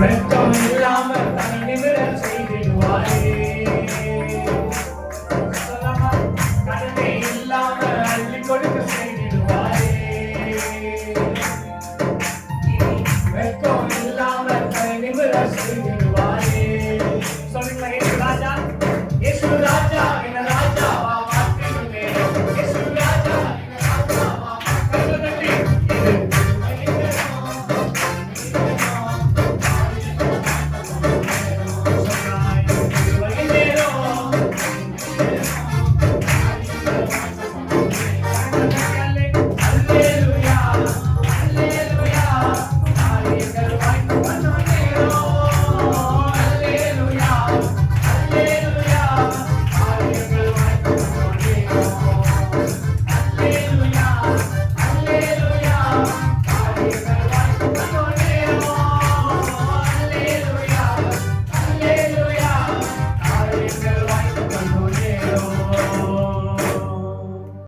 வெட்கம் இல்லாம தனி நிமிர செய்திடுவாரே. கடனே இல்லாம அள்ளி கொடுக்க செய்திடுவாரே. வெட்கம் இல்லாம தனி நிமிர செய்திடுவாரே.